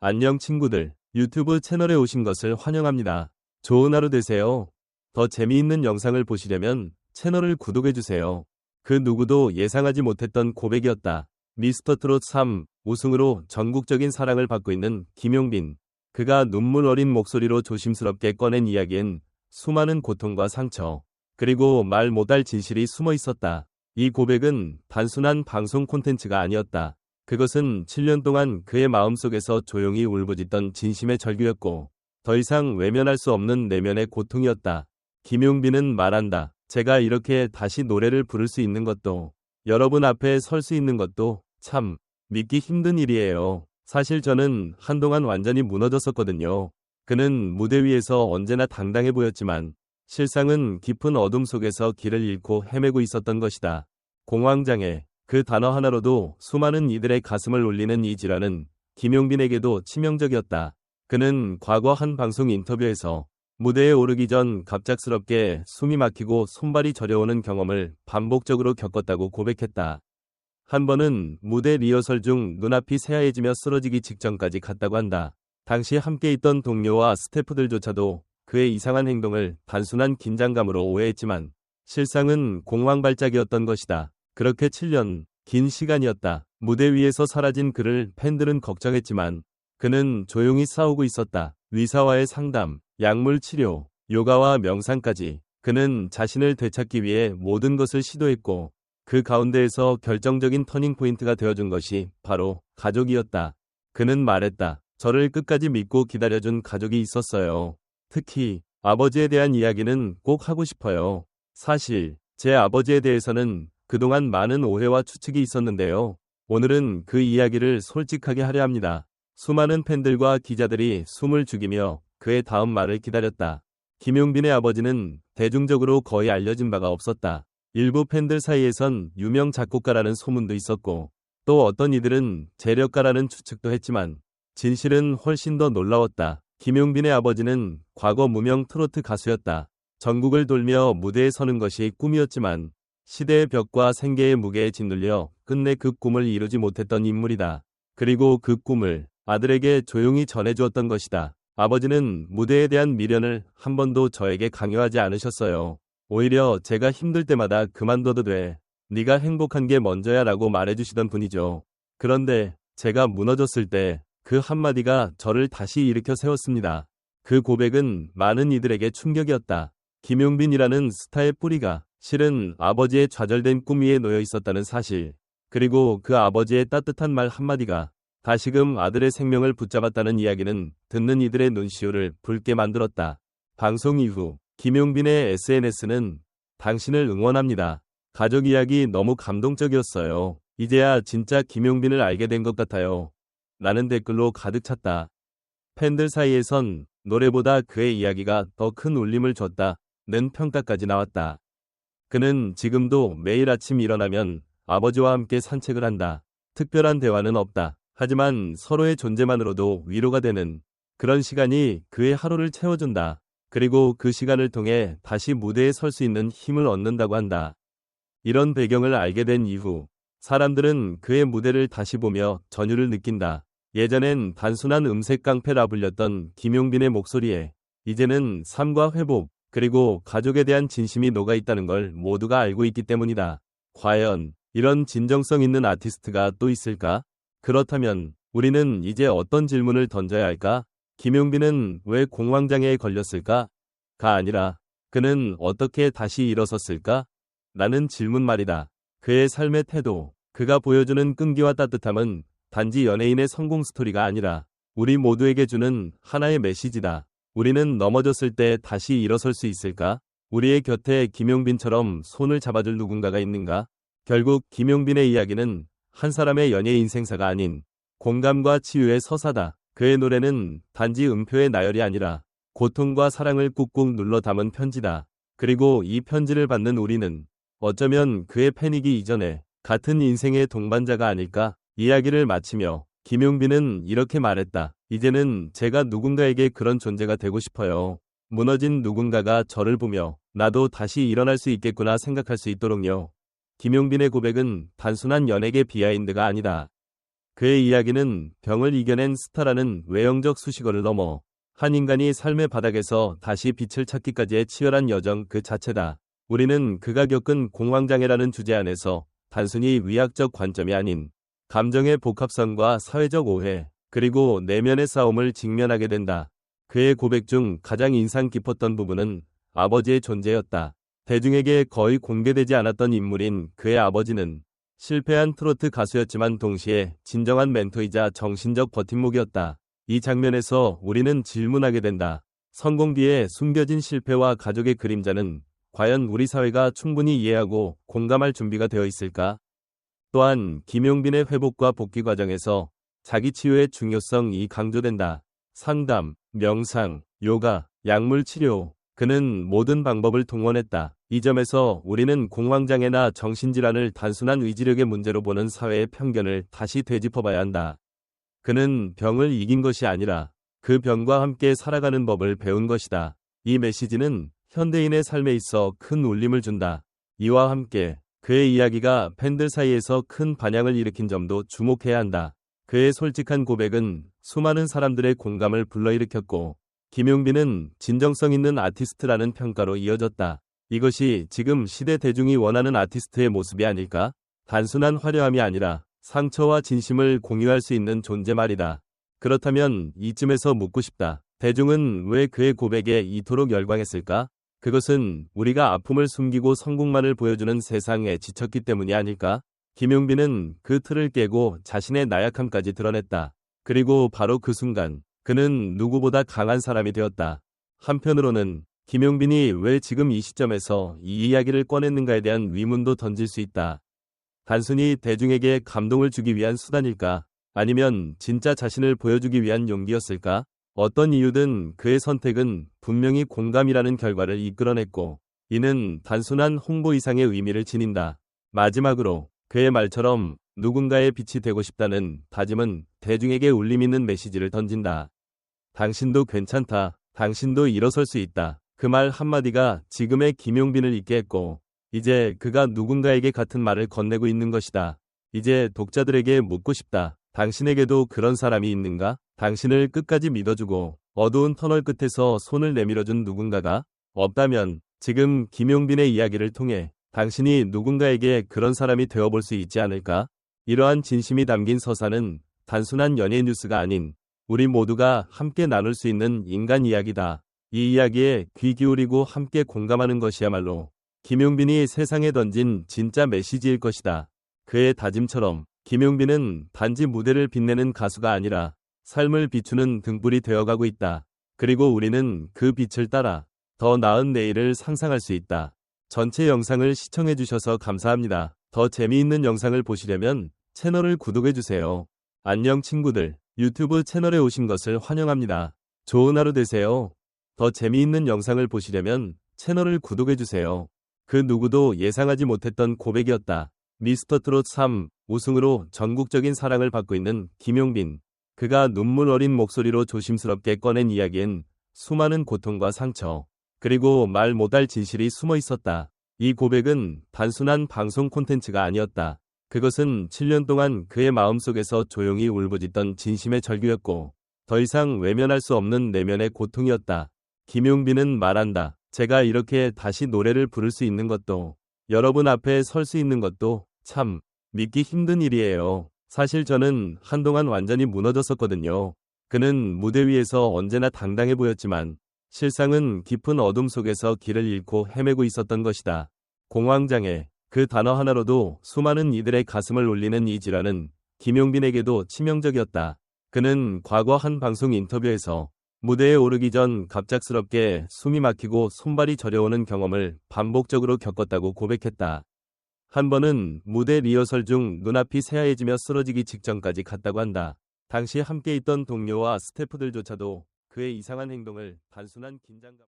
안녕 친구들. 유튜브 채널에 오신 것을 환영합니다. 좋은 하루 되세요. 더 재미있는 영상을 보시려면 채널을 구독해주세요. 그 누구도 예상하지 못했던 고백이었다. 미스터트롯 3 우승으로 전국적인 사랑을 받고 있는 김용빈. 그가 눈물 어린 목소리로 조심스럽게 꺼낸 이야기엔 수많은 고통과 상처, 그리고 말 못할 진실이 숨어 있었다. 이 고백은 단순한 방송 콘텐츠가 아니었다. 그것은 7년 동안 그의 마음속에서 조용히 울부짖던 진심의 절규였고, 더 이상 외면할 수 없는 내면의 고통이었다. 김용빈은 말한다. 제가 이렇게 다시 노래를 부를 수 있는 것도, 여러분 앞에 설 수 있는 것도 참 믿기 힘든 일이에요. 사실 저는 한동안 완전히 무너졌었거든요. 그는 무대 위에서 언제나 당당해 보였지만 실상은 깊은 어둠 속에서 길을 잃고 헤매고 있었던 것이다. 공황장애. 그 단어 하나로도 수많은 이들의 가슴을 울리는 이 질환은 김용빈에게도 치명적이었다. 그는 과거 한 방송 인터뷰에서 무대에 오르기 전 갑작스럽게 숨이 막히고 손발이 저려오는 경험을 반복적으로 겪었다고 고백했다. 한 번은 무대 리허설 중 눈앞이 새하얘지며 쓰러지기 직전까지 갔다고 한다. 당시 함께 있던 동료와 스태프들조차도 그의 이상한 행동을 단순한 긴장감으로 오해했지만 실상은 공황 발작이었던 것이다. 그렇게 7년, 긴 시간이었다. 무대 위에서 사라진 그를 팬들은 걱정했지만 그는 조용히 싸우고 있었다. 의사와의 상담, 약물 치료, 요가와 명상까지 그는 자신을 되찾기 위해 모든 것을 시도했고, 그 가운데에서 결정적인 터닝포인트가 되어준 것이 바로 가족이었다. 그는 말했다. 저를 끝까지 믿고 기다려준 가족이 있었어요. 특히 아버지에 대한 이야기는 꼭 하고 싶어요. 사실 제 아버지에 대해서는 그동안 많은 오해와 추측이 있었는데요. 오늘은 그 이야기를 솔직하게 하려 합니다. 수많은 팬들과 기자들이 숨을 죽이며 그의 다음 말을 기다렸다. 김용빈의 아버지는 대중적으로 거의 알려진 바가 없었다. 일부 팬들 사이에선 유명 작곡가라는 소문도 있었고, 또 어떤 이들은 재력가라는 추측도 했지만 진실은 훨씬 더 놀라웠다. 김용빈의 아버지는 과거 무명 트로트 가수였다. 전국을 돌며 무대에 서는 것이 꿈이었지만 시대의 벽과 생계의 무게에 짓눌려 끝내 그 꿈을 이루지 못했던 인물이다. 그리고 그 꿈을 아들에게 조용히 전해주었던 것이다. 아버지는 무대에 대한 미련을 한 번도 저에게 강요하지 않으셨어요. 오히려 제가 힘들 때마다 그만둬도 돼. 네가 행복한 게 먼저야 라고 말해주시던 분이죠. 그런데 제가 무너졌을 때 그 한마디가 저를 다시 일으켜 세웠습니다. 그 고백은 많은 이들에게 충격이었다. 김용빈이라는 스타의 뿌리가 실은 아버지의 좌절된 꿈 위에 놓여 있었다는 사실, 그리고 그 아버지의 따뜻한 말 한마디가 다시금 아들의 생명을 붙잡았다는 이야기는 듣는 이들의 눈시울을 붉게 만들었다. 방송 이후 김용빈의 SNS는 당신을 응원합니다. 가족 이야기 너무 감동적이었어요. 이제야 진짜 김용빈을 알게 된 것 같아요. 라는 댓글로 가득 찼다. 팬들 사이에선 노래보다 그의 이야기가 더 큰 울림을 줬다는 평가까지 나왔다. 그는 지금도 매일 아침 일어나면 아버지와 함께 산책을 한다. 특별한 대화는 없다. 하지만 서로의 존재만으로도 위로가 되는 그런 시간이 그의 하루를 채워준다. 그리고 그 시간을 통해 다시 무대에 설 수 있는 힘을 얻는다고 한다. 이런 배경을 알게 된 이후 사람들은 그의 무대를 다시 보며 전율을 느낀다. 예전엔 단순한 음색 깡패라 불렸던 김용빈의 목소리에 이제는 삶과 회복, 그리고 가족에 대한 진심이 녹아있다는 걸 모두가 알고 있기 때문이다. 과연 이런 진정성 있는 아티스트가 또 있을까? 그렇다면 우리는 이제 어떤 질문을 던져야 할까? 김용빈은 왜 공황장애에 걸렸을까? 가 아니라 그는 어떻게 다시 일어섰을까? 라는 질문 말이다. 그의 삶의 태도, 그가 보여주는 끈기와 따뜻함은 단지 연예인의 성공 스토리가 아니라 우리 모두에게 주는 하나의 메시지다. 우리는 넘어졌을 때 다시 일어설 수 있을까? 우리의 곁에 김용빈처럼 손을 잡아줄 누군가가 있는가? 결국 김용빈의 이야기는 한 사람의 연예 인생사가 아닌 공감과 치유의 서사다. 그의 노래는 단지 음표의 나열이 아니라 고통과 사랑을 꾹꾹 눌러 담은 편지다. 그리고 이 편지를 받는 우리는 어쩌면 그의 팬이기 이전에 같은 인생의 동반자가 아닐까? 이야기를 마치며 김용빈은 이렇게 말했다. 이제는 제가 누군가에게 그런 존재가 되고 싶어요. 무너진 누군가가 저를 보며 나도 다시 일어날 수 있겠구나 생각할 수 있도록요. 김용빈의 고백은 단순한 연예계 비하인드가 아니다. 그의 이야기는 병을 이겨낸 스타라는 외형적 수식어를 넘어 한 인간이 삶의 바닥에서 다시 빛을 찾기까지의 치열한 여정 그 자체다. 우리는 그가 겪은 공황장애라는 주제 안에서 단순히 의학적 관점이 아닌 감정의 복합성과 사회적 오해, 그리고 내면의 싸움을 직면하게 된다. 그의 고백 중 가장 인상 깊었던 부분은 아버지의 존재였다. 대중에게 거의 공개되지 않았던 인물인 그의 아버지는 실패한 트로트 가수였지만 동시에 진정한 멘토이자 정신적 버팀목이었다. 이 장면에서 우리는 질문하게 된다. 성공 뒤에 숨겨진 실패와 가족의 그림자는 과연 우리 사회가 충분히 이해하고 공감할 준비가 되어 있을까? 또한 김용빈의 회복과 복귀 과정에서 자기 치유의 중요성이 강조된다. 상담, 명상, 요가, 약물 치료, 그는 모든 방법을 동원했다. 이 점에서 우리는 공황장애나 정신질환을 단순한 의지력의 문제로 보는 사회의 편견을 다시 되짚어봐야 한다. 그는 병을 이긴 것이 아니라 그 병과 함께 살아가는 법을 배운 것이다. 이 메시지는 현대인의 삶에 있어 큰 울림을 준다. 이와 함께 그의 이야기가 팬들 사이에서 큰 반향을 일으킨 점도 주목해야 한다. 그의 솔직한 고백은 수많은 사람들의 공감을 불러일으켰고, 김용빈은 진정성 있는 아티스트라는 평가로 이어졌다. 이것이 지금 시대 대중이 원하는 아티스트의 모습이 아닐까? 단순한 화려함이 아니라 상처와 진심을 공유할 수 있는 존재 말이다. 그렇다면 이쯤에서 묻고 싶다. 대중은 왜 그의 고백에 이토록 열광했을까? 그것은 우리가 아픔을 숨기고 성공만을 보여주는 세상에 지쳤기 때문이 아닐까? 김용빈은 그 틀을 깨고 자신의 나약함까지 드러냈다. 그리고 바로 그 순간 그는 누구보다 강한 사람이 되었다. 한편으로는 김용빈이 왜 지금 이 시점에서 이 이야기를 꺼냈는가에 대한 의문도 던질 수 있다. 단순히 대중에게 감동을 주기 위한 수단일까? 아니면 진짜 자신을 보여주기 위한 용기였을까? 어떤 이유든 그의 선택은 분명히 공감이라는 결과를 이끌어냈고, 이는 단순한 홍보 이상의 의미를 지닌다. 마지막으로 그의 말처럼 누군가의 빛이 되고 싶다는 다짐은 대중에게 울림 있는 메시지를 던진다. 당신도 괜찮다. 당신도 일어설 수 있다. 그 말 한마디가 지금의 김용빈을 있게 했고, 이제 그가 누군가에게 같은 말을 건네고 있는 것이다. 이제 독자들에게 묻고 싶다. 당신에게도 그런 사람이 있는가? 당신을 끝까지 믿어주고 어두운 터널 끝에서 손을 내밀어준 누군가가 없다면 지금 김용빈의 이야기를 통해 당신이 누군가에게 그런 사람이 되어볼 수 있지 않을까? 이러한 진심이 담긴 서사는 단순한 연예 뉴스가 아닌 우리 모두가 함께 나눌 수 있는 인간 이야기다. 이 이야기에 귀 기울이고 함께 공감하는 것이야말로 김용빈이 세상에 던진 진짜 메시지일 것이다. 그의 다짐처럼 김용빈은 단지 무대를 빛내는 가수가 아니라 삶을 비추는 등불이 되어가고 있다. 그리고 우리는 그 빛을 따라 더 나은 내일을 상상할 수 있다. 전체 영상을 시청해주셔서 감사합니다. 더 재미있는 영상을 보시려면 채널을 구독해주세요. 안녕 친구들, 유튜브 채널에 오신 것을 환영합니다. 좋은 하루 되세요. 더 재미있는 영상을 보시려면 채널을 구독해주세요. 그 누구도 예상하지 못했던 고백이었다. 미스터트롯 3 우승으로 전국적인 사랑을 받고 있는 김용빈. 그가 눈물 어린 목소리로 조심스럽게 꺼낸 이야기엔 수많은 고통과 상처, 그리고 말 못할 진실이 숨어 있었다. 이 고백은 단순한 방송 콘텐츠가 아니었다. 그것은 7년 동안 그의 마음속에서 조용히 울부짖던 진심의 절규였고, 더 이상 외면할 수 없는 내면의 고통이었다. 김용빈은 말한다. 제가 이렇게 다시 노래를 부를 수 있는 것도, 여러분 앞에 설 수 있는 것도 참 믿기 힘든 일이에요. 사실 저는 한동안 완전히 무너졌었거든요. 그는 무대 위에서 언제나 당당해 보였지만 실상은 깊은 어둠 속에서 길을 잃고 헤매고 있었던 것이다. 공황장애, 그 단어 하나로도 수많은 이들의 가슴을 울리는 이 질환은 김용빈에게도 치명적이었다. 그는 과거 한 방송 인터뷰에서 무대에 오르기 전 갑작스럽게 숨이 막히고 손발이 저려오는 경험을 반복적으로 겪었다고 고백했다. 한 번은 무대 리허설 중 눈앞이 새하얘지며 쓰러지기 직전까지 갔다고 한다. 당시 함께 있던 동료와 스태프들조차도 그의 이상한 행동을 단순한 긴장감